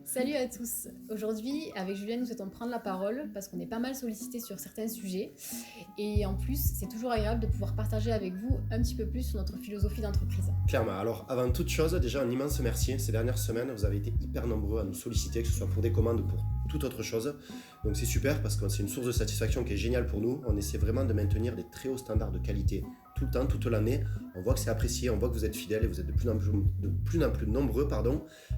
Salut à tous. Aujourd'hui, avec Julien, nous souhaitons prendre la parole parce qu'on est pas mal sollicité sur certains sujets. Et en plus, c'est toujours agréable de pouvoir partager avec vous un petit peu plus sur notre philosophie d'entreprise. Clairement. Alors, avant toute chose, déjà un immense merci. Ces dernières semaines, vous avez été hyper nombreux à nous solliciter, que ce soit pour des commandes ou pour toute autre chose. Donc c'est super parce que c'est une source de satisfaction qui est géniale pour nous. On essaie vraiment de maintenir des très hauts standards de qualité tout le temps, toute l'année. On voit que c'est apprécié, on voit que vous êtes fidèles et vous êtes de plus en plus nombreux.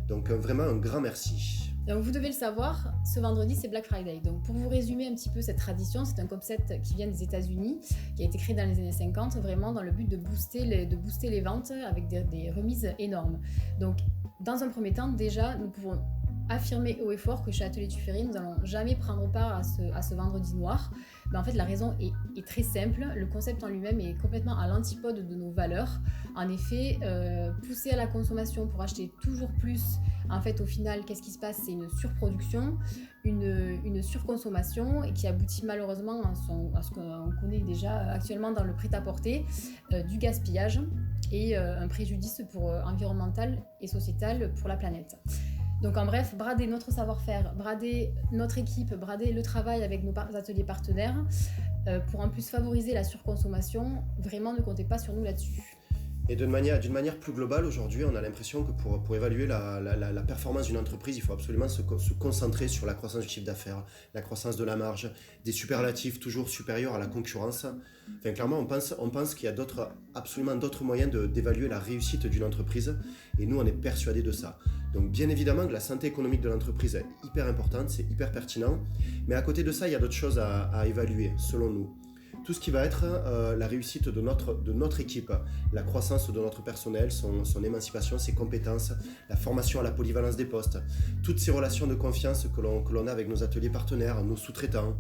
Donc vraiment un grand merci. Donc vous devez le savoir, ce vendredi c'est Black Friday. Donc pour vous résumer un petit peu cette tradition, c'est un concept qui vient des États-Unis, qui a été créé dans les années 50, vraiment dans le but de booster les ventes avec des remises énormes. Donc dans un premier temps, déjà, nous pouvons affirmer haut et fort que chez Atelier Tuffery, nous n'allons jamais prendre part à ce vendredi noir. En fait, la raison est très simple. Le concept en lui-même est complètement à l'antipode de nos valeurs. En effet, pousser à la consommation pour acheter toujours plus, en fait, au final, qu'est-ce qui se passe? C'est une surproduction, une surconsommation et qui aboutit malheureusement à ce qu'on connaît déjà actuellement dans le prêt-à-porter, du gaspillage et un préjudice environnemental et sociétal pour la planète. Donc en bref, brader notre savoir-faire, brader notre équipe, brader le travail avec nos ateliers partenaires pour en plus favoriser la surconsommation, vraiment ne comptez pas sur nous là-dessus. Et d'une manière plus globale, aujourd'hui, on a l'impression que pour évaluer la performance d'une entreprise, il faut absolument se concentrer sur la croissance du chiffre d'affaires, la croissance de la marge, des superlatifs toujours supérieurs à la concurrence. Enfin, clairement, on pense qu'il y a absolument d'autres moyens d'évaluer la réussite d'une entreprise, et nous, on est persuadés de ça. Donc, bien évidemment, que la santé économique de l'entreprise est hyper importante, c'est hyper pertinent, mais à côté de ça, il y a d'autres choses à évaluer, selon nous. Tout ce qui va être la réussite de notre équipe, la croissance de notre personnel, son émancipation, ses compétences, la formation à la polyvalence des postes, toutes ces relations de confiance que l'on a avec nos ateliers partenaires, nos sous-traitants,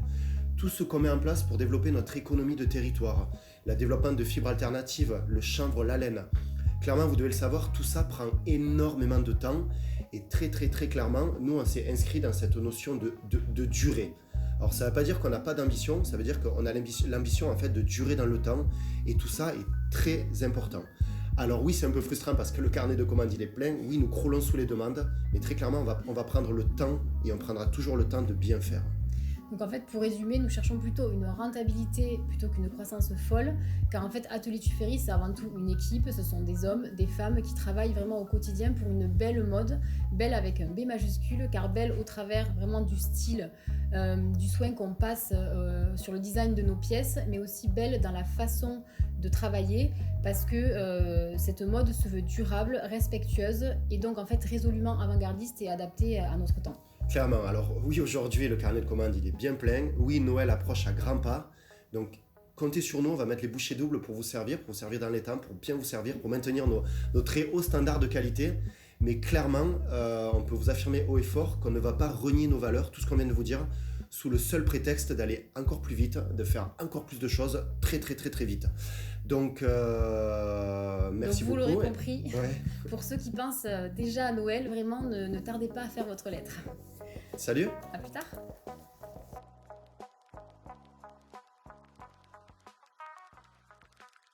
tout ce qu'on met en place pour développer notre économie de territoire, le développement de fibres alternatives, le chanvre, la laine. Clairement, vous devez le savoir, tout ça prend énormément de temps et très très très clairement, nous on s'est inscrit dans cette notion de durée. Alors ça ne veut pas dire qu'on n'a pas d'ambition, ça veut dire qu'on a l'ambition en fait de durer dans le temps et tout ça est très important. Alors oui, c'est un peu frustrant parce que le carnet de commandes il est plein, oui nous croulons sous les demandes, mais très clairement on va prendre le temps et on prendra toujours le temps de bien faire. Donc en fait, pour résumer, nous cherchons plutôt une rentabilité plutôt qu'une croissance folle, car en fait, Atelier Tuffery, c'est avant tout une équipe, ce sont des hommes, des femmes qui travaillent vraiment au quotidien pour une belle mode, belle avec un B majuscule, car belle au travers vraiment du style, du soin qu'on passe sur le design de nos pièces, mais aussi belle dans la façon de travailler, parce que cette mode se veut durable, respectueuse, et donc en fait résolument avant-gardiste et adaptée à notre temps. Clairement, alors oui, aujourd'hui, le carnet de commandes, il est bien plein. Oui, Noël approche à grands pas. Donc, comptez sur nous, on va mettre les bouchées doubles pour vous servir dans les temps, pour bien vous servir, pour maintenir nos très hauts standards de qualité. Mais clairement, on peut vous affirmer haut et fort qu'on ne va pas renier nos valeurs, tout ce qu'on vient de vous dire, sous le seul prétexte d'aller encore plus vite, de faire encore plus de choses très très très très vite. Donc, merci beaucoup. Donc vous l'aurez compris, Ouais. pour ceux qui pensent déjà à Noël, vraiment ne tardez pas à faire votre lettre. Salut! À plus tard!